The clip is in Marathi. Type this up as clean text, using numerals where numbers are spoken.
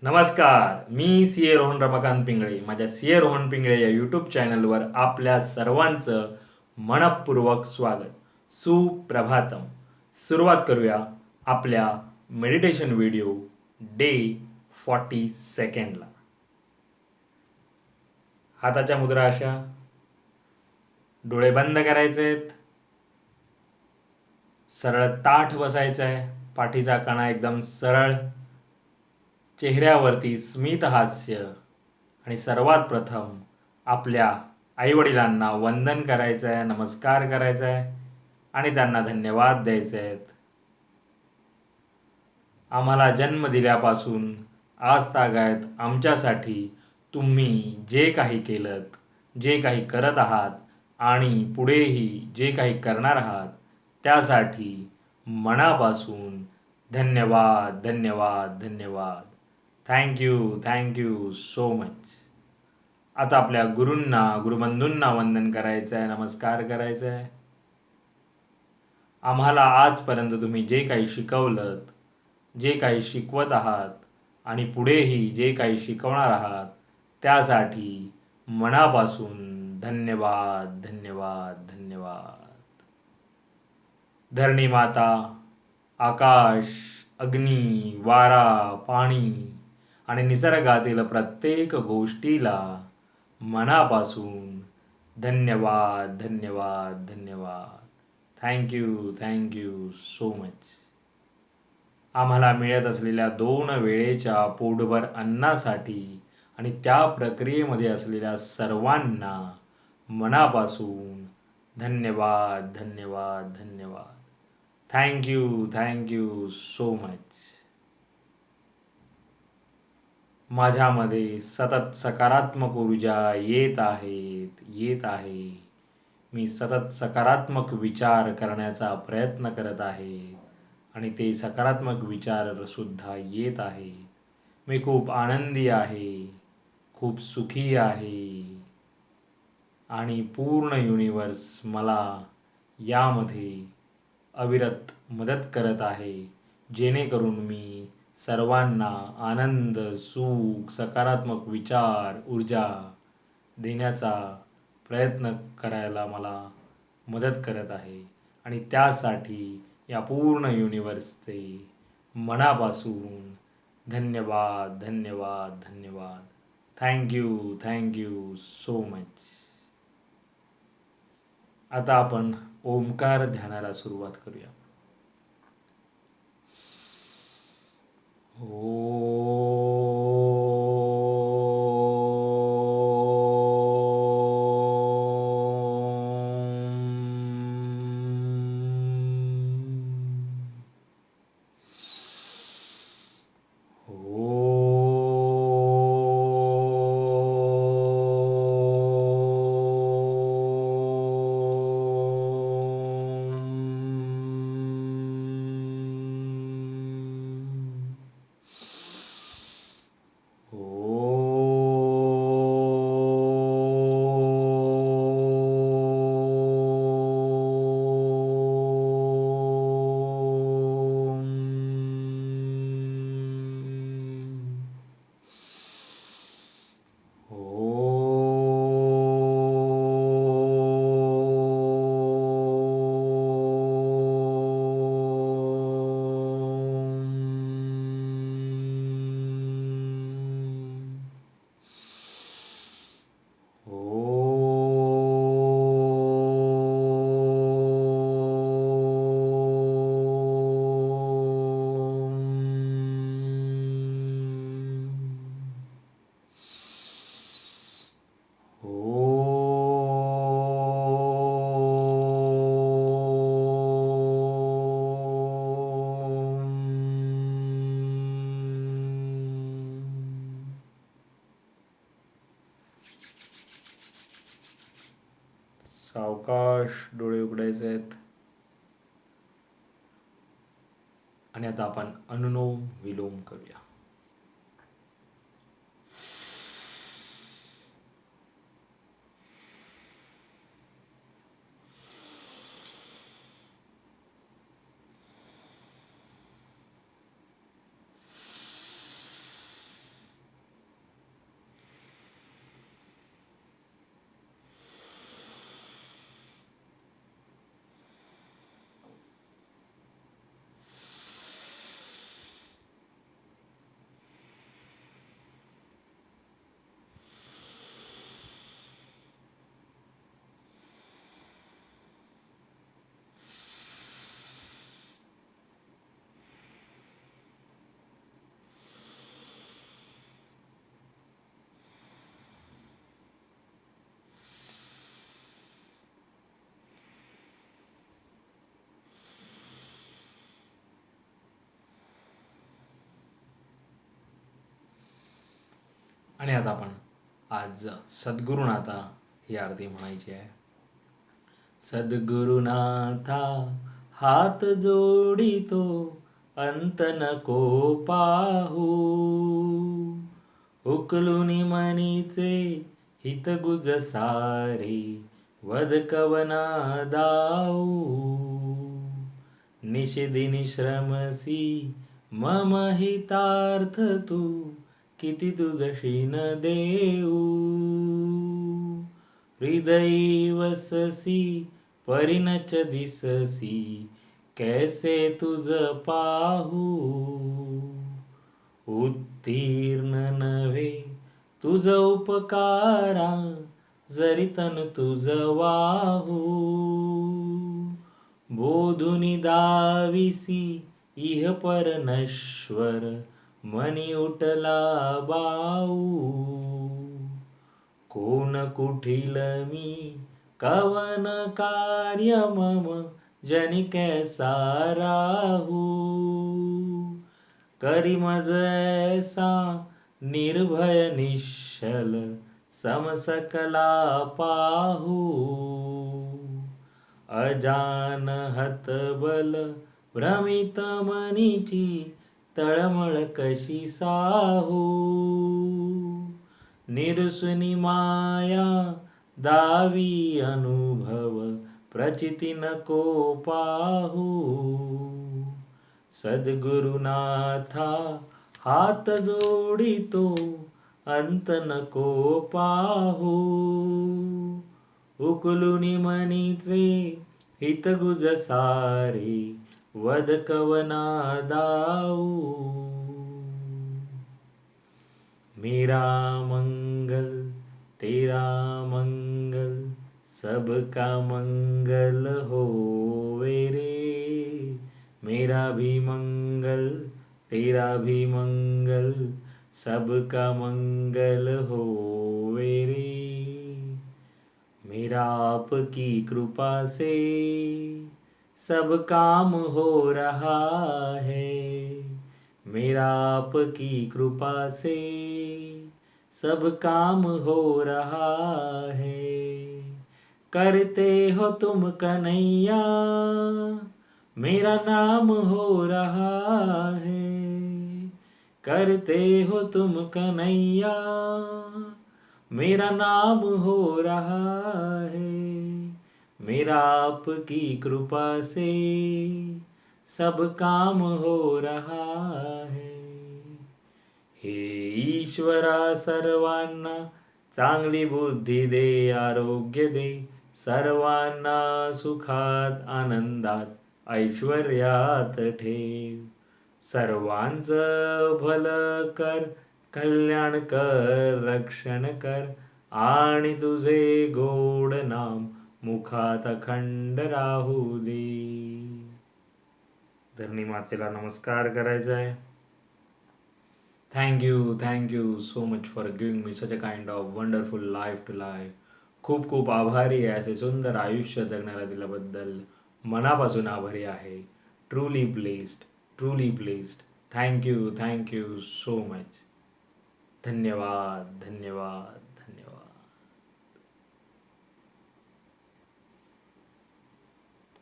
नमस्कार. मी सी ए रोहन रमाकांत पिंगळे. माझ्या सी ए रोहन पिंगळे या यूट्यूब चॅनलवर आपल्या सर्वांचं मनःपूर्वक स्वागत. सुप्रभातम. सुरुवात करूया आपल्या मेडिटेशन व्हिडिओ डे 42ला. हाताच्या मुद्रा अशा, डोळे बंद करायचेत, सरळ ताठ बसायचं आहे, पाठीचा कणा एकदम सरळ, चेहऱ्यावरती स्मित हास्य आणि सर्वात प्रथम आपल्या आईवडिलांना वंदन करायचं आहे, नमस्कार करायचा आहे आणि त्यांना धन्यवाद द्यायचे आहेत. आम्हाला जन्म दिल्यापासून आज तागायत आमच्यासाठी तुम्ही जे काही केलं, जे काही करत आहात आणि पुढेही जे काही करणार आहात त्यासाठी मनापासून धन्यवाद धन्यवाद धन्यवाद. Thank you so much. आता आपल्या गुरूंना गुरुबंधूंना वंदन करायचं आहे, नमस्कार करायचा आहे. आम्हाला आजपर्यंत तुम्ही जे काही शिकवलं, जे काही शिकवत आहात आणि पुढेही जे काही शिकवणार आहात त्यासाठी मनापासून धन्यवाद धन्यवाद धन्यवाद. धरणी माता, आकाश, अग्नी, वारा, पाणी आणि निसर्गातील प्रत्येक गोष्टीला मनापासून धन्यवाद धन्यवाद धन्यवाद. Thank you so much. आम्हाला मिळत असलेल्या 2 वेळेच्या पोटभर अन्नासाठी आणि त्या प्रक्रियेमध्ये असलेल्या सर्वांना मनापासून धन्यवाद धन्यवाद धन्यवाद. Thank you so much. माझ्यामध्ये सतत सकारात्मक ऊर्जा येत आहे. मी सतत सकारात्मक विचार करण्याचा प्रयत्न करत आहे आणि ते सकारात्मक विचारसुद्धा येत आहेत. मी खूप आनंदी आहे, खूप सुखी आहे आणि पूर्ण युनिवर्स मला यामध्ये अविरत मदत करत आहे, जेणेकरून मी सर्वांना आनंद, सुख, सकारात्मक विचार, ऊर्जा देण्याचा प्रयत्न करायला मला मदत करत आहे आणि त्यासाठी या पूर्ण युनिवर्सचे मनापासून धन्यवाद धन्यवाद धन्यवाद. Thank you so much. आता आपण ओमकार ध्यानाला सुरुवात करूया. सावकाश डोळे उघडायचे आहेत आणि आता आपण अनुलोम विलोम करूया. आणि आता आपण आज सद्गुरुनाथा ही आरती म्हणायची आहे. सद्गुरुनाथा हात जोडितो अंत नको पाहू, उकलुनी मनीचे हितगुज सारे वद कवना दाऊ, निषेधिनी श्रमसी मम हितार्थ तू किती तुझशी न देऊ, हृदयी वससी परिणच दिससी कैसे तुझ पाहू, उत्तीर्ण नव्हे तुझ उपकारा जरी तन तुझ वाहू, बोधुनी दाविसी इह पर नश्वर मनी उठला बाऊ, कोण कुठील मी कवन कार्य मम जनी कैसा राहू, करी मज ऐसा निर्भय निश्चल समसकला पाहू, अजान हतबल भ्रमित मनीची तळमळ कशी साहू, निरसुनी माया दावी अनुभव प्रचिती नको पाहू, सद्गुरुनाथा हात जोडितो अंत नको पाहू, उकलुनी मनीचे हितगुज सारे वद कवना दाऊ, मेरा मंगल तेरा मंगल सबका मंगल होवे रे, मेरा भी मंगल तेरा भी मंगल सबका मंगल होवे रे, मेरा आपकी कृपा से सब काम हो रहा है, मेरा आपकी कृपा से सब काम हो रहा है, करते हो तुम कन्हैया मेरा नाम हो रहा है, करते हो तुम कन्हैया मेरा नाम हो रहा है, मेरा आपकी कृपा से सब काम हो रहा है, हे ईश्वरा सर्वांना चांगली बुद्धी दे, आरोग्य दे, सर्वांना सुखात आनंदात ऐश्वर्यात ठेव, सर्वांचं भलं कर, कल्याण कर, रक्षण कर आणि तुझे गोड नाम मुखात अखंड राहू दे. धरणी मातेला नमस्कार करायचा आहे. Thank you so much for giving me such a kind of wonderful life to life. खूप खूप आभारी आहे असे सुंदर आयुष्य जगण्याला दिल्याबद्दल. मनापासून आभारी आहे. Truly blessed, truly blessed. Thank you so much. धन्यवाद.